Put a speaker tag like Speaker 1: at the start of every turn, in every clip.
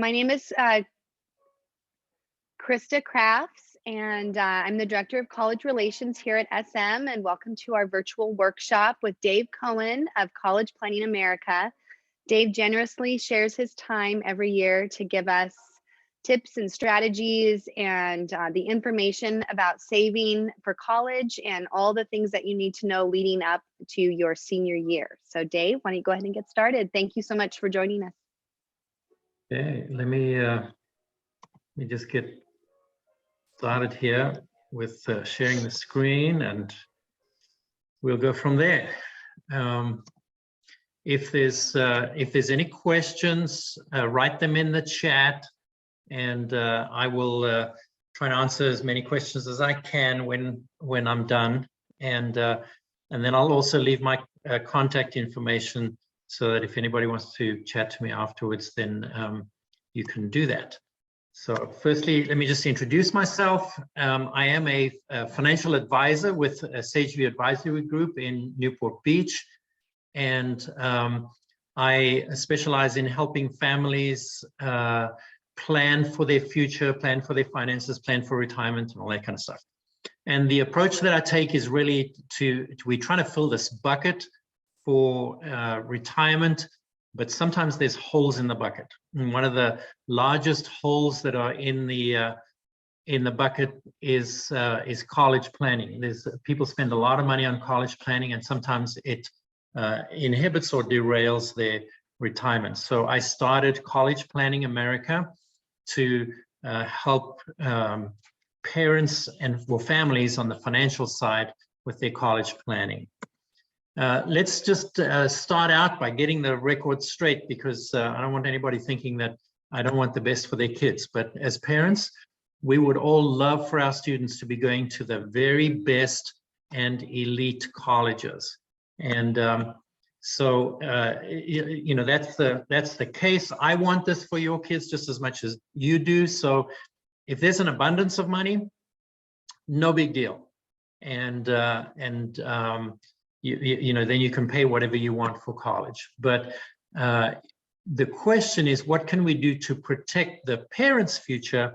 Speaker 1: My name is Krista Crafts, and I'm the Director of College Relations here at SM, and welcome to our virtual workshop with Dave Cohen of College Planning America. Dave generously shares his time every year to give us tips and strategies and the information about saving for college and all the things that you need to know leading up to your senior year. So Dave, why don't you go ahead and get started? Thank you so much for joining us.
Speaker 2: Okay, let me just get started here with sharing the screen, and we'll go from there. If there's any questions, write them in the chat, and I will try to answer as many questions as I can when I'm done, and then I'll also leave my contact information so that if anybody wants to chat to me afterwards, then you can do that. So firstly, let me just introduce myself. I am a financial advisor with a SageView Advisory Group in Newport Beach, and I specialize in helping families plan for their future, plan for their finances, plan for retirement, and all that kind of stuff. And the approach that I take is really we're trying to fill this bucket for retirement, but sometimes there's holes in the bucket. And one of the largest holes that are in the bucket is college planning. People spend a lot of money on college planning, and sometimes it inhibits or derails their retirement. So I started College Planning America to help parents and families on the financial side with their college planning. Let's just start out by getting the record straight, because I don't want anybody thinking that I don't want the best for their kids. But as parents, we would all love for our students to be going to the very best and elite colleges. And so, you know, that's the case. I want this for your kids just as much as you do. So if there's an abundance of money, no big deal. And you know, then you can pay whatever you want for college. But the question is, what can we do to protect the parents' future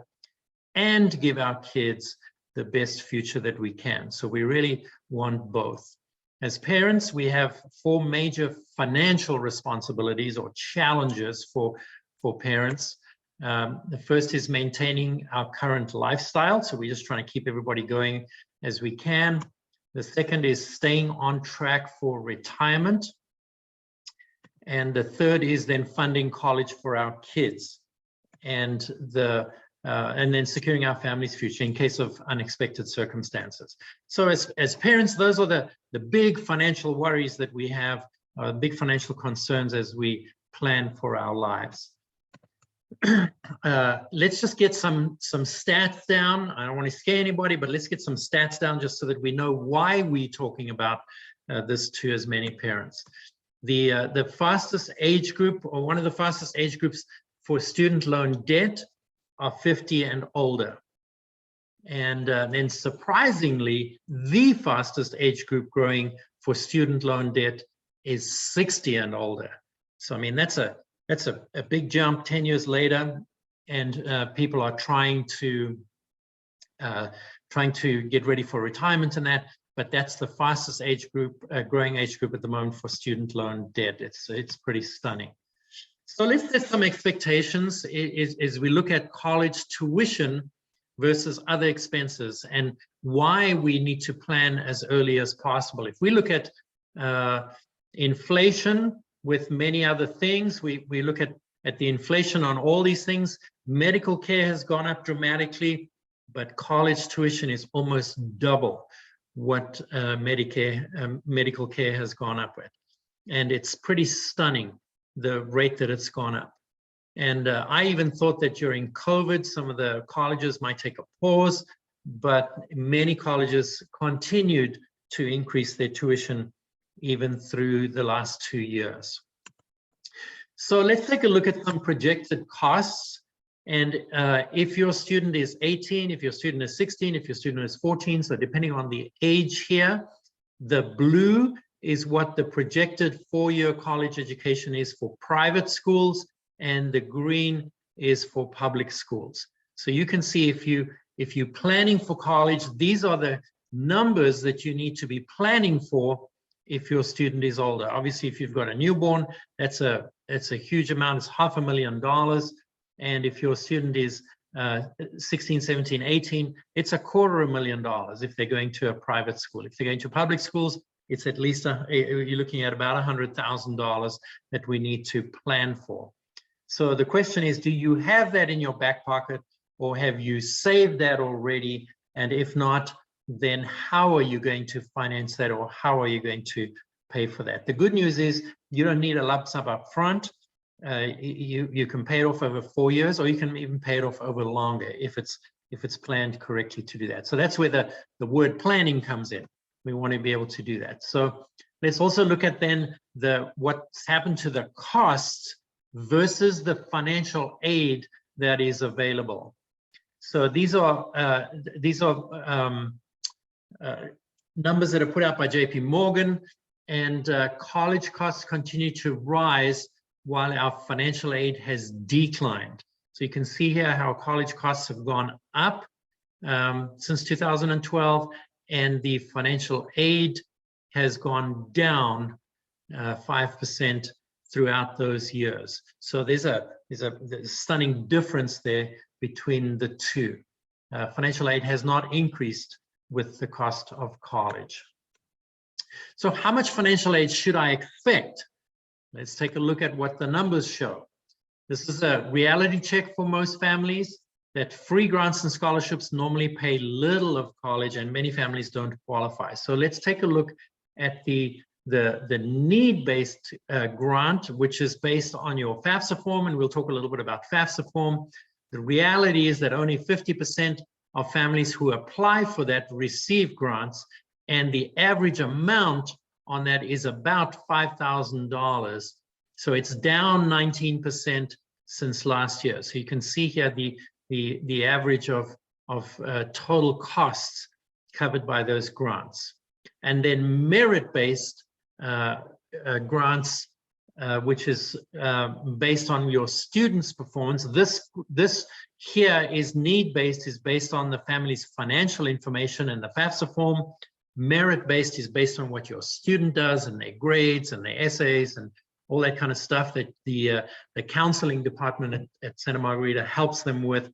Speaker 2: and give our kids the best future that we can? So we really want both. As parents, we have 4 major financial responsibilities or challenges for parents. The first is maintaining our current lifestyle. So we're just trying to keep everybody going as we can. The second is staying on track for retirement. And the third is then funding college for our kids, and then securing our family's future in case of unexpected circumstances. So as parents, those are the big financial worries that we have, big financial concerns as we plan for our lives. Let's just get some stats down. I don't want to scare anybody, but let's get some stats down just so that we know why we're talking about this to as many parents. The fastest age group, or one of the fastest age groups for student loan debt, are 50 and older. And then surprisingly, the fastest age group growing for student loan debt is 60 and older. So I mean, that's a big jump 10 years later, and people are trying to get ready for retirement and that, but that's the fastest age group, growing age group at the moment for student loan debt. It's pretty stunning. So let's set some expectations as we look at college tuition versus other expenses, and why we need to plan as early as possible. If we look at inflation, with many other things, we look at the inflation on all these things. Medical care has gone up dramatically, but college tuition is almost double what medical care has gone up with. And it's pretty stunning, the rate that it's gone up. And I even thought that during COVID, some of the colleges might take a pause, but many colleges continued to increase their tuition even through the last 2 years. So let's take a look at some projected costs. And if your student is 18, if your student is 16, if your student is 14, so depending on the age here, the blue is what the projected 4-year college education is for private schools, and the green is for public schools. So you can see if you're planning for college, these are the numbers that you need to be planning for if your student is older. Obviously, if you've got a newborn, that's a huge amount. It's $500,000. And if your student is 16, 17, 18, it's $250,000 if they're going to a private school. If they're going to public schools, it's at least you're looking at about $100,000 that we need to plan for. So the question is, do you have that in your back pocket, or have you saved that already? And if not, then how are you going to finance that, or how are you going to pay for that? The good news is you don't need a lump sum up front. You can pay it off over 4 years, or you can even pay it off over longer if it's planned correctly to do that. So that's where the word planning comes in. We want to be able to do that. So let's also look at then what's happened to the costs versus the financial aid that is available. So these are numbers that are put out by JP Morgan, and college costs continue to rise while our financial aid has declined. So you can see here how college costs have gone up since 2012, and the financial aid has gone down 5% throughout those years. So there's a stunning difference there between the two. Financial aid has not increased with the cost of college. So how much financial aid should I expect? Let's take a look at what the numbers show. This is a reality check for most families, that free grants and scholarships normally pay little of college, and many families don't qualify. So let's take a look at the need-based grant, which is based on your FAFSA form, and we'll talk a little bit about FAFSA form. The reality is that only 50% of families who apply for that receive grants, and the average amount on that is about $5,000. So it's down 19% since last year. So you can see here the average of total costs covered by those grants. And then merit-based grants, which is based on your student's performance. This here is need-based, is based on the family's financial information and the FAFSA form. Merit-based is based on what your student does and their grades and their essays and all that kind of stuff that the counseling department at Santa Margarita helps them with.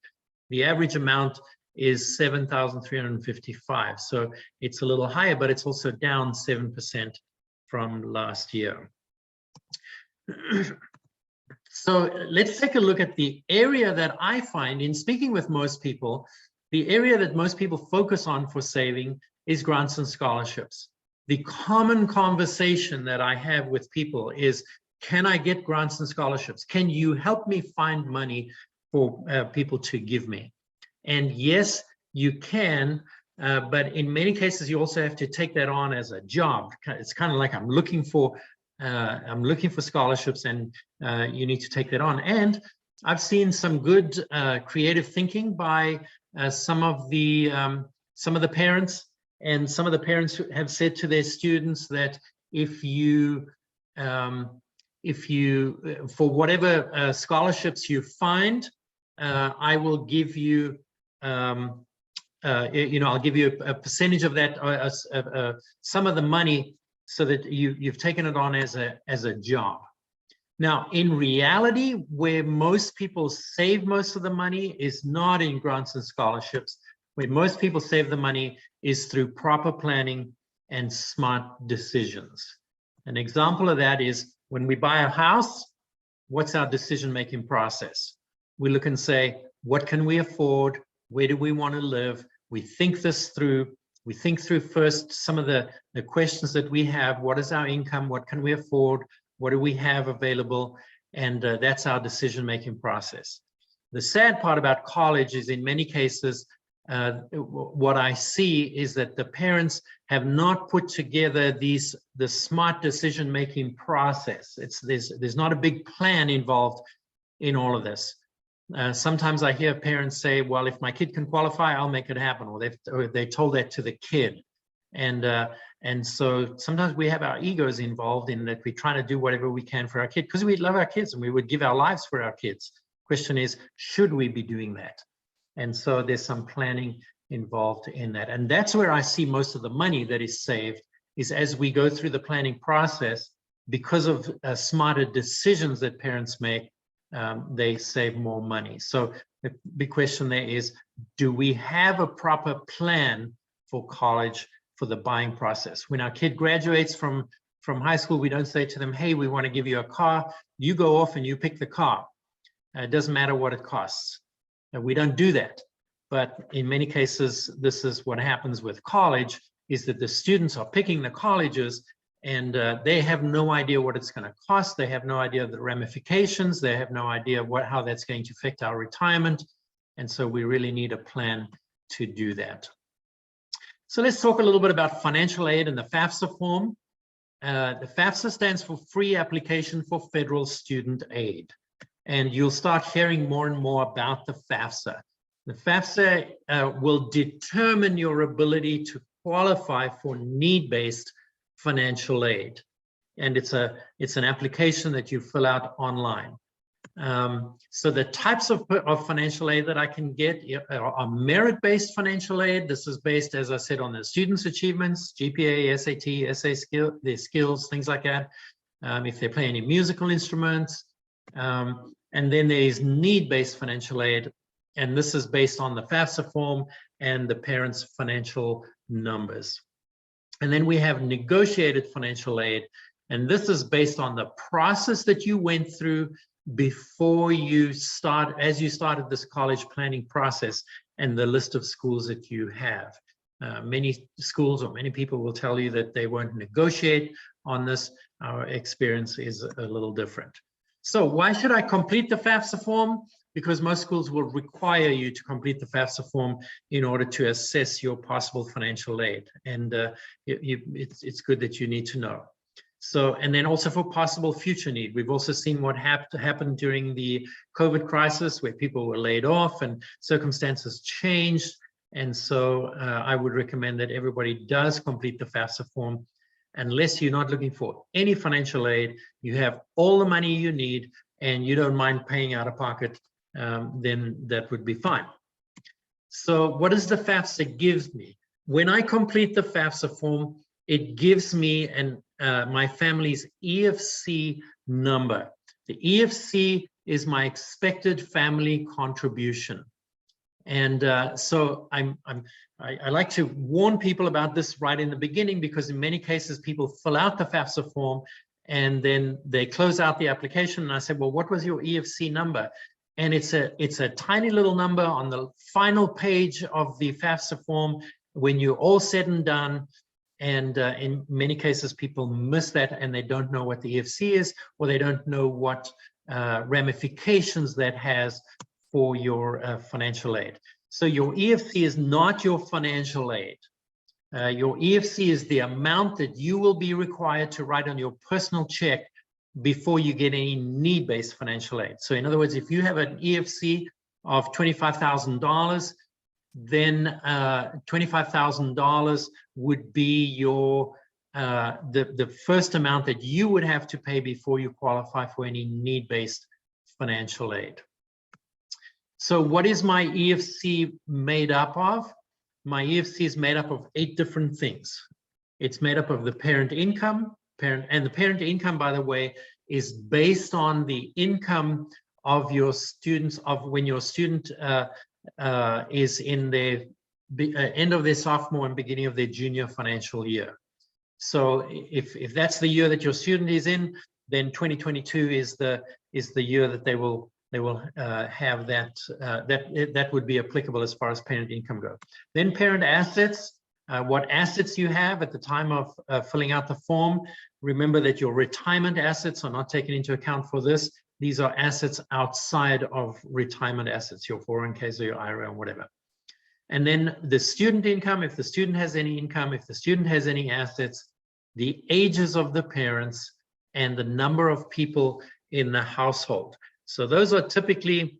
Speaker 2: The average amount is $7,355. So it's a little higher, but it's also down 7% from last year. So let's take a look at the area that I find in speaking with most people, the area that most people focus on for saving is grants and scholarships. The common conversation that I have with people is, can I get grants and scholarships? Can you help me find money for people to give me? And yes, you can, but in many cases, you also have to take that on as a job. It's kind of like I'm looking for scholarships, and you need to take that on. And I've seen some good creative thinking by some of the parents, and some of the parents have said to their students that if you for whatever scholarships you find, I will give you, I'll give you a percentage of that, some of the money, so that you've taken it on as a job. Now, in reality, where most people save most of the money is not in grants and scholarships. Where most people save the money is through proper planning and smart decisions. An example of that is when we buy a house, what's our decision-making process? We look and say, what can we afford? Where do we want to live? We think this through. We think through first some of the questions that we have. What is our income? What can we afford? What do we have available? And that's our decision-making process. The sad part about college is, in many cases, what I see is that the parents have not put together the smart decision-making process. There's not a big plan involved in all of this. Sometimes I hear parents say, well, if my kid can qualify, I'll make it happen. Or they told that to the kid. And so sometimes we have our egos involved in that. We try to do whatever we can for our kid because we love our kids and we would give our lives for our kids. Question is, should we be doing that? And so there's some planning involved in that. And that's where I see most of the money that is saved, is as we go through the planning process, because of smarter decisions that parents make, they save more money. So the big question there is, do we have a proper plan for college, for the buying process? When our kid graduates from high school, we don't say to them, hey, we want to give you a car. You go off and you pick the car. It doesn't matter what it costs. We don't do that. But in many cases, this is what happens with college, is that the students are picking the colleges and they have no idea what it's going to cost. They have no idea of the ramifications. They have no idea how that's going to affect our retirement. And so we really need a plan to do that. So let's talk a little bit about financial aid and the FAFSA form. The FAFSA stands for Free Application for Federal Student Aid. And you'll start hearing more and more about the FAFSA. The FAFSA will determine your ability to qualify for need-based financial aid. And it's an application that you fill out online. So the types of financial aid that I can get are merit-based financial aid. This is based, as I said, on the students' achievements, GPA, SAT, their skills, things like that. If they play any musical instruments. And then there is need-based financial aid, and this is based on the FAFSA form and the parents' financial numbers. And then we have negotiated financial aid, and this is based on the process that you went through before you as you started this college planning process, and the list of schools that you have. Many schools or many people will tell you that they won't negotiate on this. Our experience is a little different. So why should I complete the FAFSA form? Because most schools will require you to complete the FAFSA form in order to assess your possible financial aid. And it's good that you need to know. So, and then also for possible future need. We've also seen what happened during the COVID crisis, where people were laid off and circumstances changed. And so I would recommend that everybody does complete the FAFSA form. Unless you're not looking for any financial aid, you have all the money you need, and you don't mind paying out of pocket, then that would be fine. So what does the FAFSA give me? When I complete the FAFSA form, it gives me my family's EFC number. The EFC is my expected family contribution. And so I like to warn people about this right in the beginning, because in many cases people fill out the FAFSA form and then they close out the application, and I say, well, what was your EFC number? And it's a tiny little number on the final page of the FAFSA form when you're all said and done. And in many cases people miss that, and they don't know what the EFC is, or they don't know what ramifications that has for your financial aid. So your EFC is not your financial aid. Your EFC is the amount that you will be required to write on your personal check before you get any need-based financial aid. So in other words, if you have an EFC of $25,000, then $25,000 would be your the first amount that you would have to pay before you qualify for any need-based financial aid. So what is my EFC made up of? My EFC is made up of 8 different things. It's made up of the parent income, and the parent income, by the way, is based on the income of your students, of when your student is in the end of their sophomore and beginning of their junior financial year. So if that's the year that your student is in, then 2022 is the year that they will have that that would be applicable as far as parent income goes. Then parent assets, what assets you have at the time of filling out the form. Remember that your retirement assets are not taken into account for this. These are assets outside of retirement assets, your 401ks or your IRA or whatever. And then the student income, if the student has any income, if the student has any assets, the ages of the parents, and the number of people in the household. So those are typically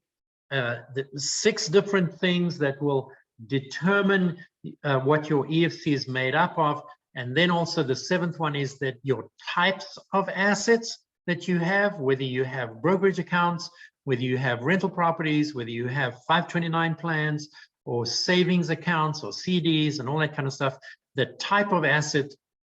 Speaker 2: the 6 different things that will determine what your EFC is made up of. And then also the 7th one is that your types of assets that you have, whether you have brokerage accounts whether you have rental properties, whether you have 529 plans or savings accounts or CDs and all that kind of stuff, the type of asset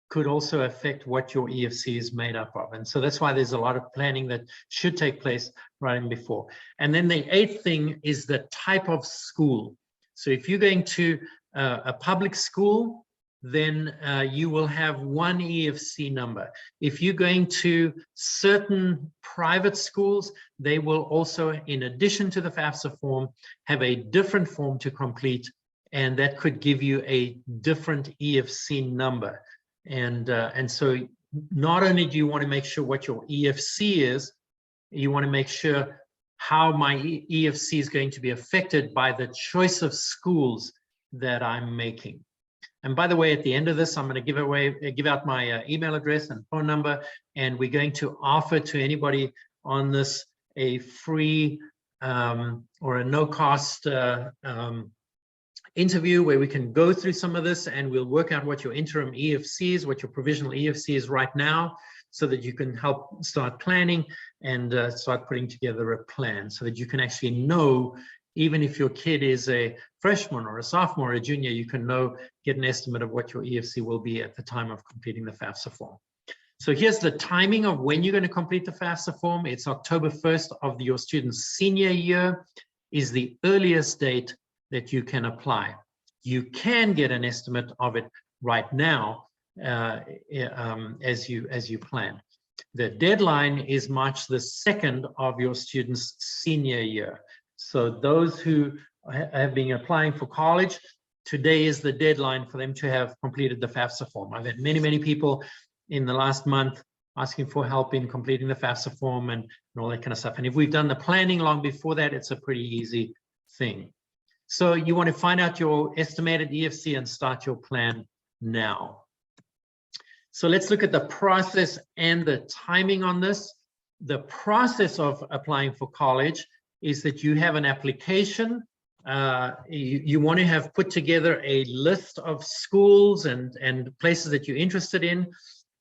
Speaker 2: could also affect what your EFC is made up of. And so that's why there's a lot of planning that should take place right in before. And then the 8th thing is the type of school. So if you're going to a public school, then you will have one EFC number. If you're going to certain private schools, they will also, in addition to the FAFSA form, have a different form to complete, and that could give you a different EFC number. And so not only do you want to make sure what your EFC is, you want to make sure how my EFC is going to be affected by the choice of schools that I'm making. And by the way, at the end of this, I'm going to give out my email address and phone number, and we're going to offer to anybody on this a free or a no-cost interview where we can go through some of this, and we'll work out what your interim EFC is, what your provisional EFC is right now, so that you can help start planning and start putting together a plan so that you can actually know, even if your kid is a freshman or a sophomore or a junior, you can get an estimate of what your EFC will be at the time of completing the FAFSA form. So here's the timing of when you're going to complete the FAFSA form. It's October 1st of your student's senior year is the earliest date that you can apply. You can get an estimate of it right now as you plan. The deadline is March the 2nd of your student's senior year. So those who have been applying for college, today is the deadline for them to have completed the FAFSA form. I've had many, many people in the last month asking for help in completing the FAFSA form and all that kind of stuff. And if we've done the planning long before that, it's a pretty easy thing. So you want to find out your estimated EFC and start your plan now. So let's look at the process and the timing on this. The process of applying for college is that you have an application. You want to have put together a list of schools and places that you're interested in.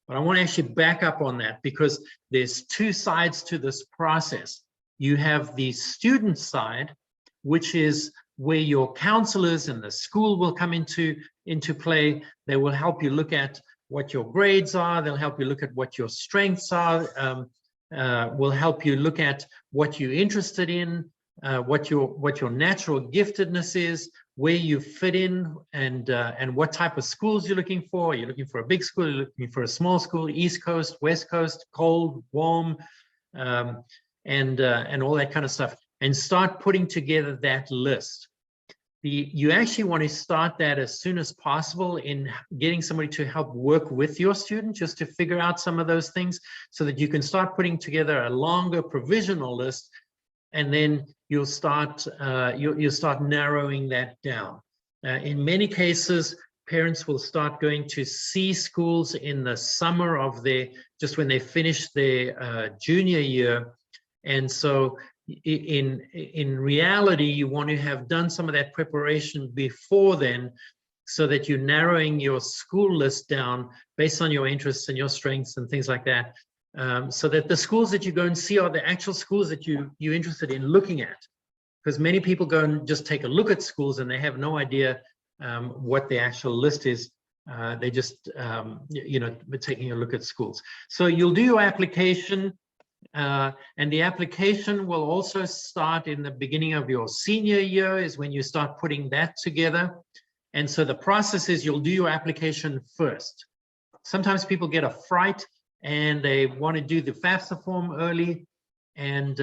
Speaker 2: But I want to actually back up on that because there's two sides to this process. You have the student side, which is where your counselors and the school will come into play. They will help you look at what your grades are. They'll help you look at what your strengths are. Will help you look at what you're interested in, what your natural giftedness is, where you fit in, and what type of schools you're looking for. You're looking for a big school, you're looking for a small school, East Coast, West Coast, cold, warm, and all that kind of stuff. And start putting together that list. You actually want to start that as soon as possible in getting somebody to help work with your student just to figure out some of those things so that you can start putting together a longer provisional list, and then you'll start narrowing that down. In many cases, parents will start going to see schools in the summer of just when they finish their junior year, and so in reality, you want to have done some of that preparation before then so that you're narrowing your school list down based on your interests and your strengths and things like that, so that the schools that you go and see are the actual schools that you're interested in looking at. Because many people go and just take a look at schools and they have no idea what the actual list is. They just, taking a look at schools. So you'll do your application. And the application will also start in the beginning of your senior year is when you start putting that together. And so the process is you'll do your application first. Sometimes people get a fright and they want to do the FAFSA form early. And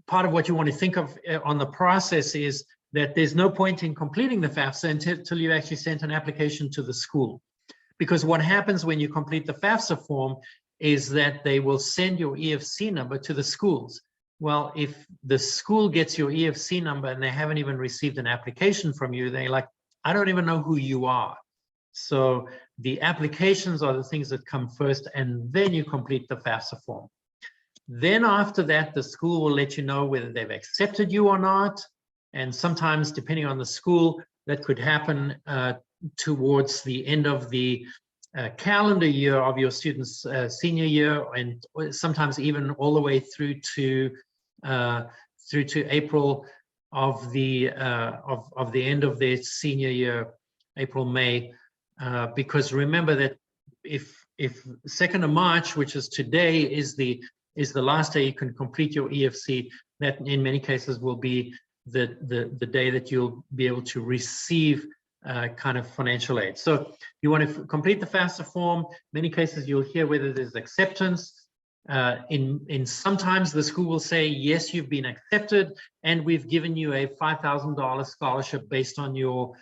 Speaker 2: part of what you want to think of on the process is that there's no point in completing the FAFSA until you actually sent an application to the school. Because what happens when you complete the FAFSA form is that they will send your EFC number to the schools. Well, if the school gets your EFC number and they haven't even received an application from you, they're like, I don't even know who you are. So the applications are the things that come first, and then you complete the FAFSA form. Then after that, the school will let you know whether they've accepted you or not. And sometimes, depending on the school, that could happen towards the end of the calendar year of your students' senior year, and sometimes even all the way through to April of the end of their senior year, April, May, because remember that if 2nd of March, which is today, is the last day you can complete your EFC, that in many cases will be the day that you'll be able to receive kind of financial aid. So you want to complete the FAFSA form. Many cases you'll hear whether there's acceptance. In sometimes the school will say, yes, you've been accepted, and we've given you a $5,000 scholarship based on your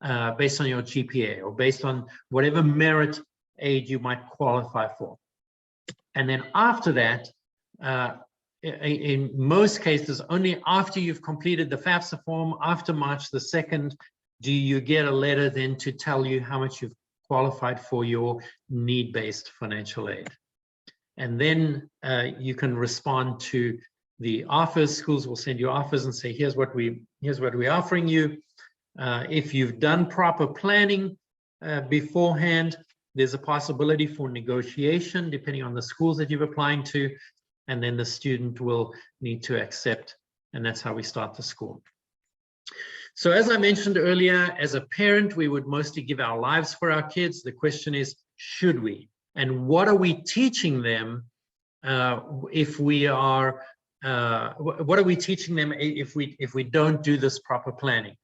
Speaker 2: GPA, or based on whatever merit aid you might qualify for. And then after that, in most cases, only after you've completed the FAFSA form, after March the 2nd, do you get a letter then to tell you how much you've qualified for your need-based financial aid. And then you can respond to the offers. Schools will send you offers and say, here's what we're offering you. If you've done proper planning beforehand, there's a possibility for negotiation depending on the schools that you're applying to, and then the student will need to accept, and that's how we start the school. So as I mentioned earlier, as a parent, we would mostly give our lives for our kids. The question is, should we? And what are we teaching them if we are, what are we teaching them if we don't do this proper planning?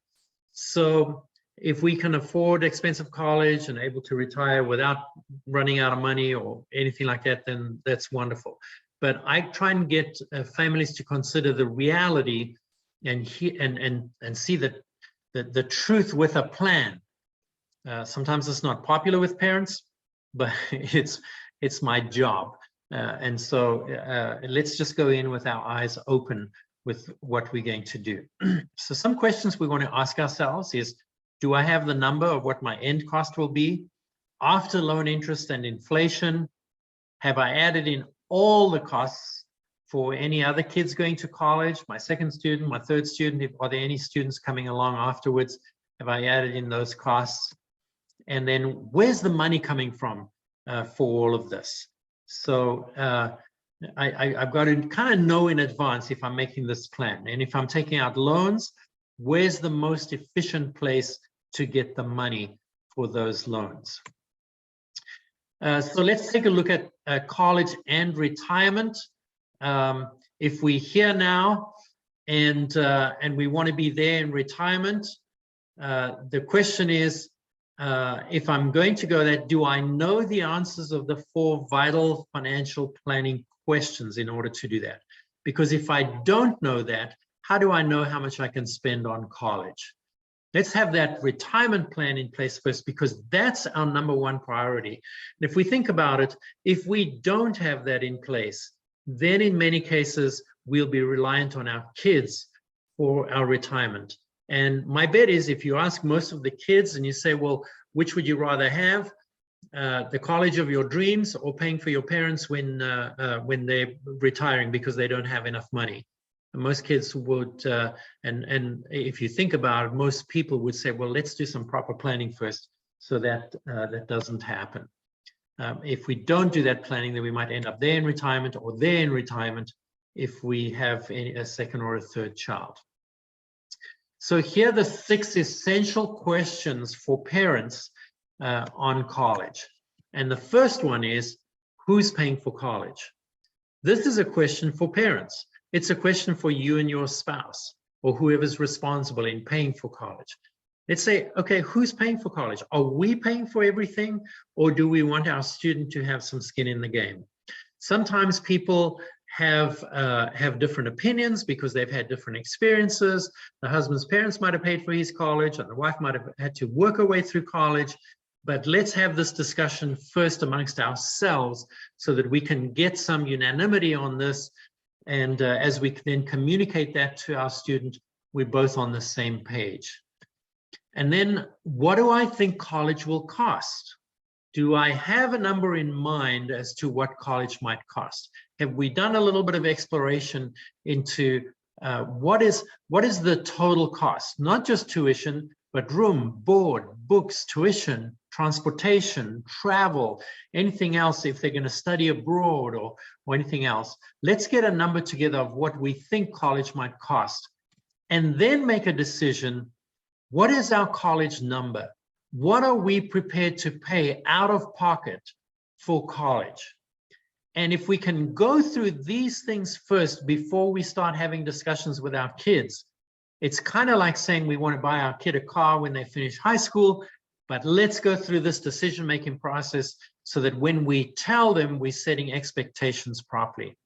Speaker 2: So if we can afford expensive college and able to retire without running out of money or anything like that, then that's wonderful. But I try and get families to consider the reality and see the truth with a plan. Sometimes it's not popular with parents, but it's my job. And so let's just go in with our eyes open with what we're going to do. So some questions we want to ask ourselves is, do I have the number of what my end cost will be after loan interest and inflation? Have I added in all the costs for any other kids going to college, my second student, my third student? Are there any students coming along afterwards? Have I added in those costs? And then where's the money coming from for all of this? So I've got to kind of know in advance if I'm making this plan. And if I'm taking out loans, where's the most efficient place to get the money for those loans? So let's take a look at college and retirement. If we're here now and we want to be there in retirement, the question is, if I'm going to go there, do I know the answers of the 4 vital financial planning questions in order to do that? Because if I don't know that, how do I know how much I can spend on college? Let's have that retirement plan in place first, because that's our #1 priority. And if we think about it, if we don't have that in place, then in many cases, we'll be reliant on our kids for our retirement. And my bet is, if you ask most of the kids and you say, well, which would you rather have, the college of your dreams or paying for your parents when they're retiring because they don't have enough money? And most kids would, and if you think about it, most people would say, well, let's do some proper planning first so that that doesn't happen. If we don't do that planning, then we might end up there in retirement or there in retirement if we have a second or a third child. So here are the 6 essential questions for parents on college. And the first one is, who's paying for college? This is a question for parents. It's a question for you and your spouse or whoever's responsible in paying for college. Let's say, okay, who's paying for college? Are we paying for everything, or do we want our student to have some skin in the game? Sometimes people have different opinions because they've had different experiences. The husband's parents might have paid for his college, and the wife might have had to work her way through college. But let's have this discussion first amongst ourselves so that we can get some unanimity on this. And as we then communicate that to our student, we're both on the same page. And then, what do I think college will cost? Do I have a number in mind as to what college might cost? Have we done a little bit of exploration into what is the total cost? Not just tuition, but room, board, books, tuition, transportation, travel, anything else, if they're going to study abroad or anything else. Let's get a number together of what we think college might cost, and then make a decision. What is our college number? What are we prepared to pay out of pocket for college? And if we can go through these things first before we start having discussions with our kids, it's kind of like saying we want to buy our kid a car when they finish high school, but let's go through this decision-making process so that when we tell them, we're setting expectations properly.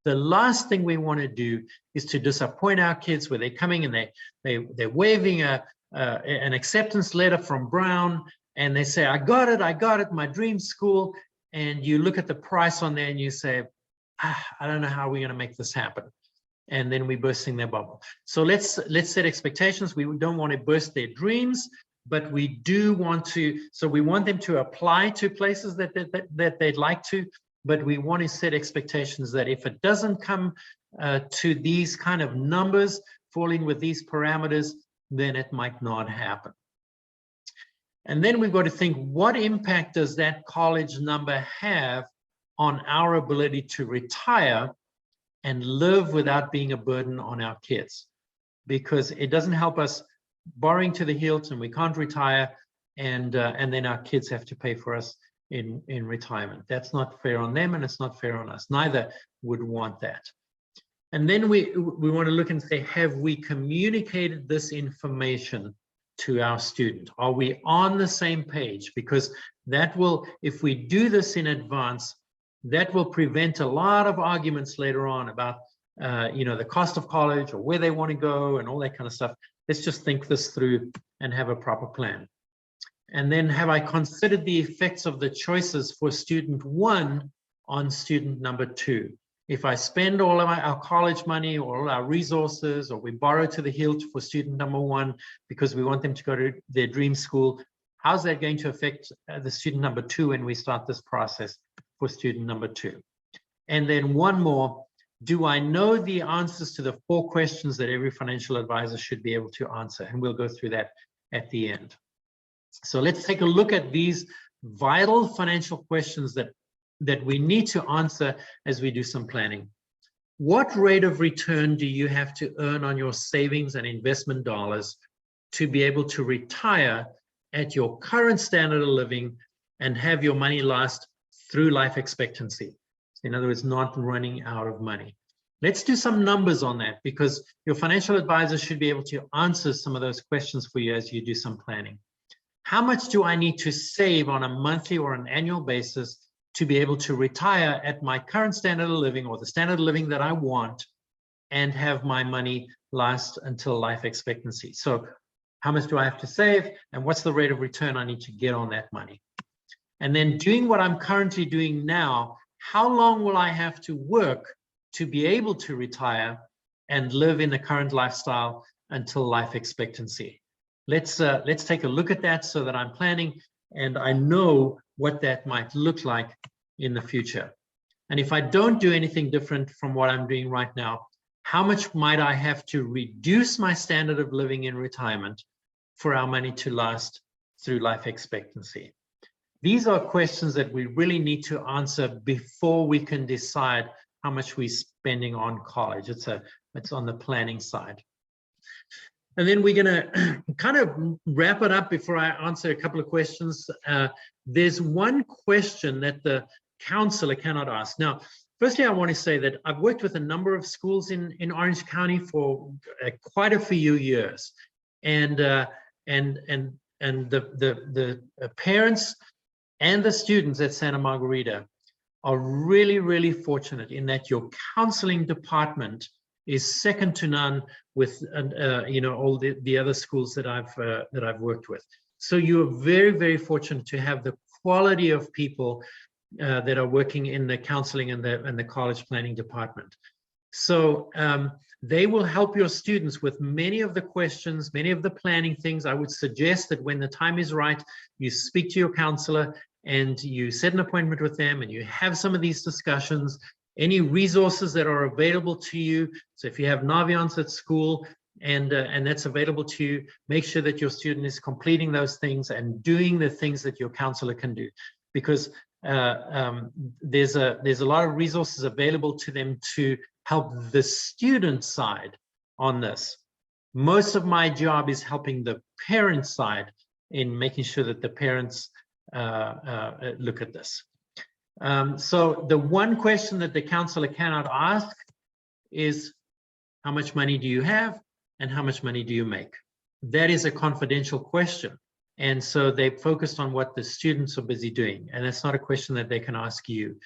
Speaker 2: The last thing we want to do is to disappoint our kids where they're coming and they're waving an acceptance letter from Brown, and they say, I got it, my dream school. And you look at the price on there and you say, I don't know how we're going to make this happen. And then we're bursting their bubble. So let's set expectations. We don't want to burst their dreams, but we do want to, so we want them to apply to places that they'd like to, but we want to set expectations that if it doesn't come to these kind of numbers, falling with these parameters, then it might not happen. And then we've got to think, what impact does that college number have on our ability to retire and live without being a burden on our kids? Because it doesn't help us borrowing to the hilt and we can't retire, and then our kids have to pay for us in retirement. That's not fair on them, and it's not fair on us. Neither would want that. And then we want to look and say, have we communicated this information to our student? Are we on the same page? Because that will, if we do this in advance, that will prevent a lot of arguments later on about the cost of college or where they want to go and all that kind of stuff. Let's just think this through and have a proper plan. And then, have I considered the effects of the choices for student one on student number two? If I spend all of our college money or all our resources, or we borrow to the hilt for student number one because we want them to go to their dream school, how's that going to affect the student number two when we start this process for student number two? And then one more, do I know the answers to the 4 questions that every financial advisor should be able to answer? And we'll go through that at the end. So let's take a look at these vital financial questions that we need to answer as we do some planning. What rate of return do you have to earn on your savings and investment dollars to be able to retire at your current standard of living and have your money last through life expectancy? In other words, not running out of money. Let's do some numbers on that, because your financial advisor should be able to answer some of those questions for you as you do some planning. How much do I need to save on a monthly or an annual basis to be able to retire at my current standard of living, or the standard of living that I want, and have my money last until life expectancy? So how much do I have to save, and what's the rate of return I need to get on that money? And then, doing what I'm currently doing now, how long will I have to work to be able to retire and live in the current lifestyle until life expectancy? Let's take a look at that so that I'm planning and I know what that might look like in the future. And if I don't do anything different from what I'm doing right now, how much might I have to reduce my standard of living in retirement for our money to last through life expectancy? These are questions that we really need to answer before we can decide how much we're spending on college. It's on the planning side. And then we're going to kind of wrap it up before I answer a couple of questions. There's one question that the counselor cannot ask. Now, firstly, I want to say that I've worked with a number of schools in Orange County for quite a few years, and the parents and the students at Santa Margarita are really, really fortunate in that your counseling department is second to none with all the other schools that I've worked with. So you're very, very fortunate to have the quality of people that are working in the counseling and the college planning department. So they will help your students with many of the questions, many of the planning things. I would suggest that when the time is right, you speak to your counselor and you set an appointment with them and you have some of these discussions. Any resources that are available to you. So if you have Naviance at school, and that's available to you. Make sure that your student is completing those things and doing the things that your counselor can do, because there's a lot of resources available to them to help the student side on this. Most of my job is helping the parent side in making sure that the parents look at this. So the one question that the counselor cannot ask is, how much money do you have and how much money do you make? That is a confidential question. And so they focused on what the students are busy doing. And that's not a question that they can ask you.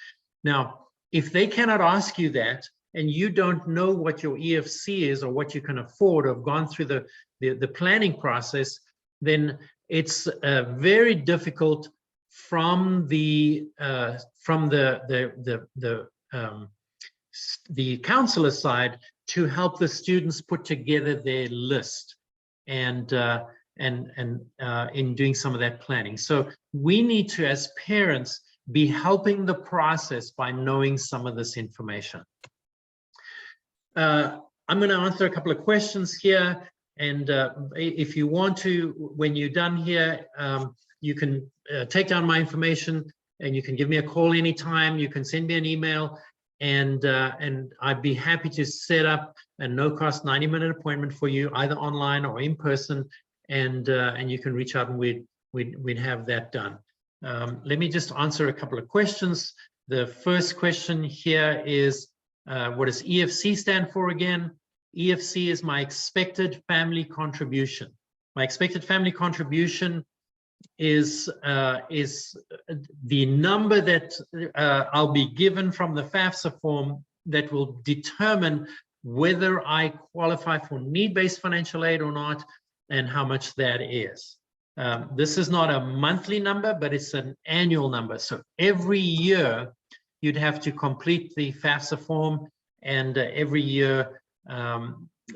Speaker 2: Now, if they cannot ask you that, and you don't know what your EFC is or what you can afford, or have gone through the planning process, then it's very difficult from the counselor side to help the students put together their list and in doing some of that planning. So we need to, as parents, be helping the process by knowing some of this information. I'm going to answer a couple of questions here, and if you want to, when you're done here, you can take down my information and you can give me a call anytime. You can send me an email, and I'd be happy to set up a no-cost 90-minute appointment for you, either online or in person, and you can reach out and we'd have that done. Let me just answer a couple of questions. The first question here is, what does EFC stand for again? EFC is my expected family contribution. My expected family contribution is the number that I'll be given from the FAFSA form that will determine whether I qualify for need-based financial aid or not, and how much that is. This is not a monthly number, but it's an annual number. So every year you'd have to complete the FAFSA form, and every year,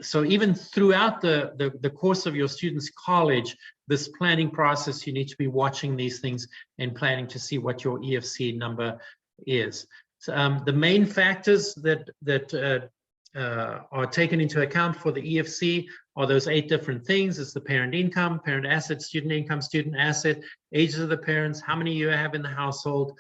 Speaker 2: so even throughout the course of your student's college, this planning process, you need to be watching these things and planning to see what your EFC number is. So, the main factors that are taken into account for the EFC are those 8 different things. It's the parent income, parent asset, student income, student asset, ages of the parents, how many you have in the household,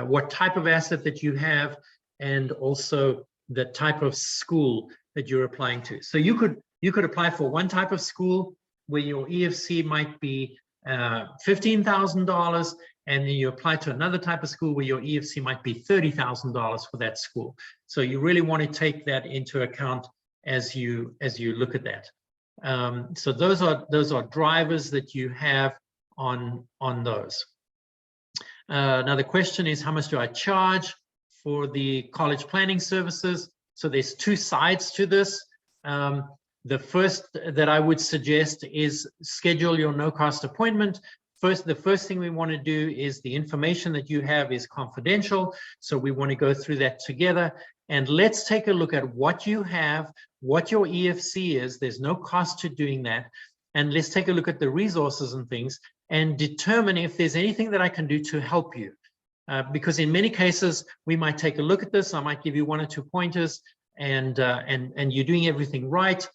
Speaker 2: what type of asset that you have, and also the type of school that you're applying to. So you could apply for one type of school where your EFC might be $15,000, and then you apply to another type of school where your EFC might be $30,000 for that school. So you really want to take that into account as you look at that. So those are drivers that you have on those. Now the question is, how much do I charge for the college planning services? So there's 2 sides to this. The first that I would suggest is schedule your no-cost appointment. The first thing we want to do is, the information that you have is confidential, so we want to go through that together. And let's take a look at what you have, what your EFC is. There's no cost to doing that. And let's take a look at the resources and things and determine if there's anything that I can do to help you. Because in many cases, we might take a look at this. I might give you 1 or 2 pointers, and you're doing everything right,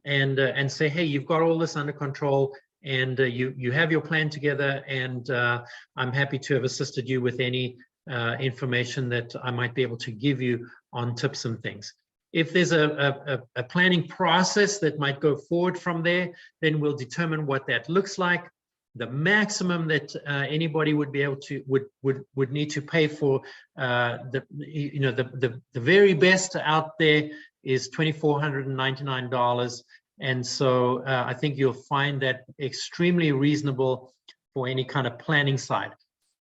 Speaker 2: and say, hey, you've got all this under control, and you have your plan together, and I'm happy to have assisted you with any information that I might be able to give you on tips and things. If there's a planning process that might go forward from there, then we'll determine what that looks like. The maximum that anybody would be able to would need to pay for the very best out there is $2,499, and so I think you'll find that extremely reasonable for any kind of planning side.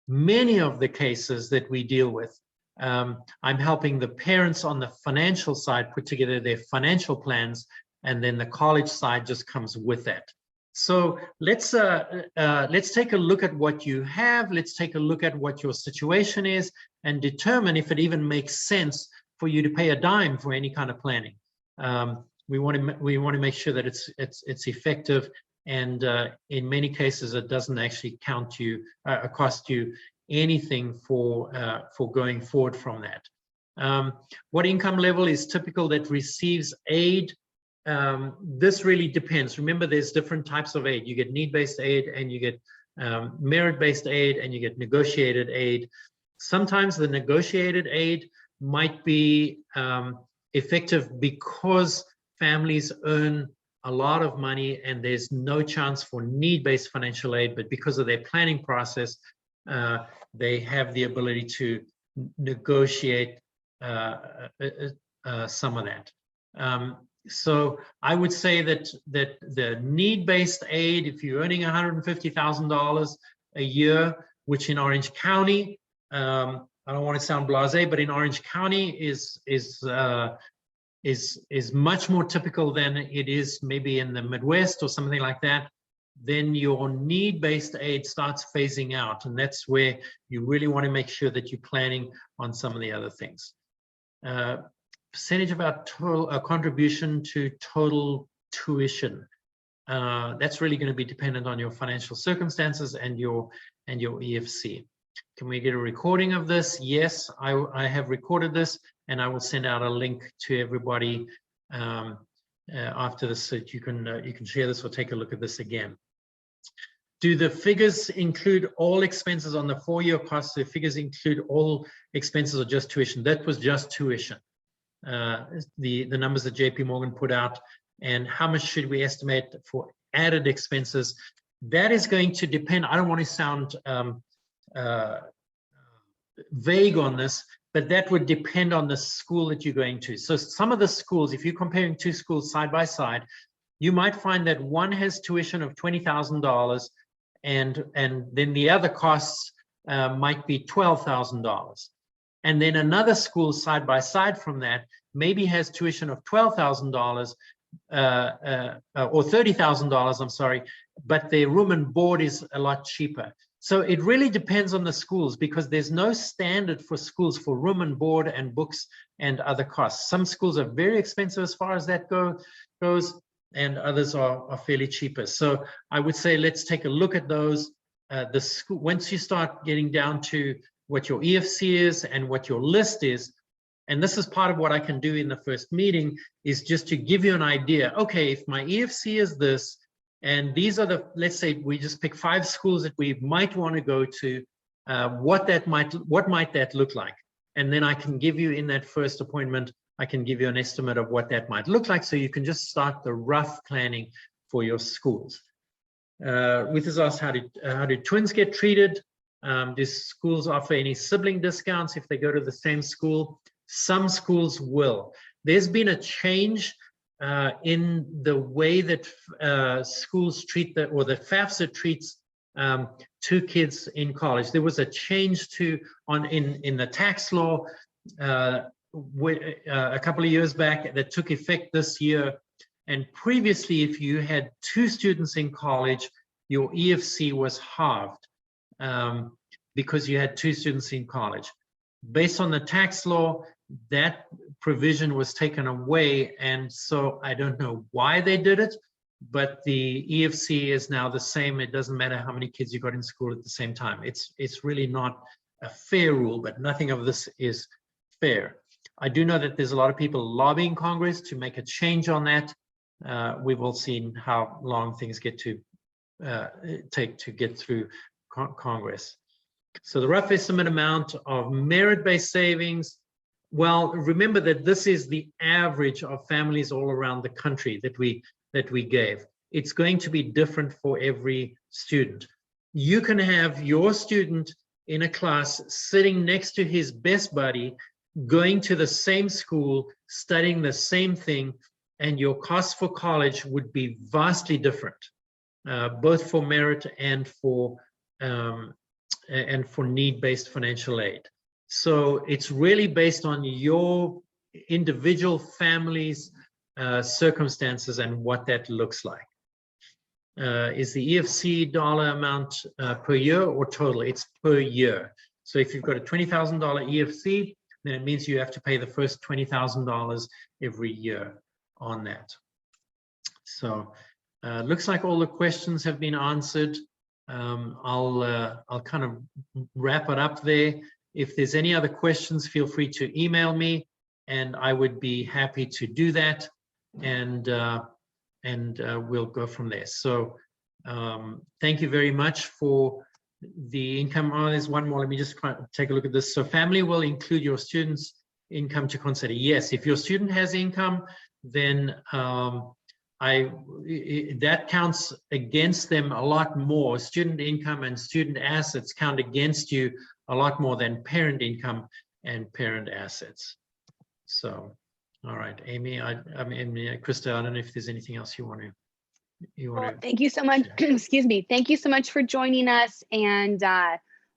Speaker 2: Many of the cases that we deal with, I'm helping the parents on the financial side put together their financial plans, and then the college side just comes with that. So let's take a look at what you have. Let's take a look at what your situation is and determine if it even makes sense for you to pay a dime for any kind of planning. We want to make sure that it's effective, and in many cases it doesn't actually cost you anything for going forward from that. What income level is typical that receives aid? this really depends. Remember, there's different types of aid. You get need-based aid, and you get merit-based aid, and you get negotiated aid. Sometimes the negotiated aid might be effective because families earn a lot of money and there's no chance for need-based financial aid, but because of their planning process, they have the ability to negotiate some of that. So I would say that the need-based aid, if you're earning $150,000 a year, which in Orange County, I don't want to sound blasé, but in Orange County is much more typical than it is maybe in the Midwest or something like that. Then your need-based aid starts phasing out, and that's where you really want to make sure that you're planning on some of the other things. Percentage of our total contribution to total tuition. That's really going to be dependent on your financial circumstances and your EFC. Can we get a recording of this? Yes, I have recorded this, and I will send out a link to everybody after this, so that you can share this or take a look at this again. Do the figures include all expenses on the 4-year costs? The figures include all expenses or just tuition? That was just tuition. The numbers that JP Morgan put out, and how much should we estimate for added expenses? That is going to depend. I don't want to sound vague on this, but that would depend on the school that you're going to. So some of the schools, if you're comparing two schools side by side, you might find that one has tuition of $20,000 and then the other costs might be $12,000. And then another school side by side from that maybe has tuition of $12,000 or $30,000, I'm sorry, but their room and board is a lot cheaper. So it really depends on the schools, because there's no standard for schools for room and board and books and other costs. Some schools are very expensive as far as that goes, and others are fairly cheaper. So I would say let's take a look at those. The school, once you start getting down to what your EFC is and what your list is, and this is part of what I can do in the first meeting, is just to give you an idea. Okay, if my EFC is this, and these are the, let's say we just pick 5 schools that we might want to go to, what might that look like? And then I can give you, in that first appointment, I can give you an estimate of what that might look like, so you can just start the rough planning for your schools. Ruth has asked, how do twins get treated? Do schools offer any sibling discounts if they go to the same school? Some schools will. There's been a change in the way that schools treat or that FAFSA treats 2 kids in college. There was a change in the tax law a couple of years back that took effect this year. And previously, if you had 2 students in college, your EFC was halved because you had 2 students in college. Based on the tax law, that provision was taken away, and so I don't know why they did it, but the EFC is now the same. It doesn't matter how many kids you got in school at the same time. It's really not a fair rule, but nothing of this is fair. I do know that there's a lot of people lobbying Congress to make a change on that. We've all seen how long things take to get through Congress. So the rough estimate amount of merit-based savings, well, remember that this is the average of families all around the country that we gave. It's going to be different for every student. You can have your student in a class sitting next to his best buddy, going to the same school, studying the same thing, and your costs for college would be vastly different, both for merit and for need-based financial aid. So it's really based on your individual family's circumstances and what that looks like. Is the EFC dollar amount per year or total? It's per year. So if you've got a $20,000 EFC, then it means you have to pay the first $20,000 every year on that. So looks like all the questions have been answered. I'll kind of wrap it up there. If there's any other questions, feel free to email me, and I would be happy to do that. and we'll go from there. So thank you very much for the income. Oh, there's one more. Let me just take a look at this. So family will include your students' income to consider. Yes, if your student has income, then that counts against them a lot more. Student income and student assets count against you a lot more than parent income and parent assets. So, all right, Amy, Krista, I don't know if there's anything else you want to.
Speaker 1: Well, thank you so much. Excuse me. Thank you so much for joining us. And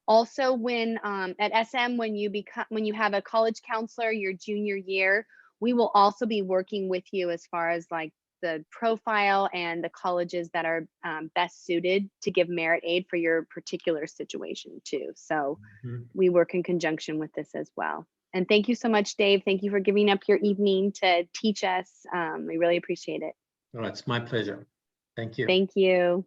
Speaker 1: also, when at SM, when you have a college counselor your junior year, we will also be working with you as far as like the profile and the colleges that are best suited to give merit aid for your particular situation too. So we work in conjunction with this as well. And thank you so much, Dave. Thank you for giving up your evening to teach us. We really appreciate it.
Speaker 2: All right, it's my pleasure. Thank you.
Speaker 1: Thank you.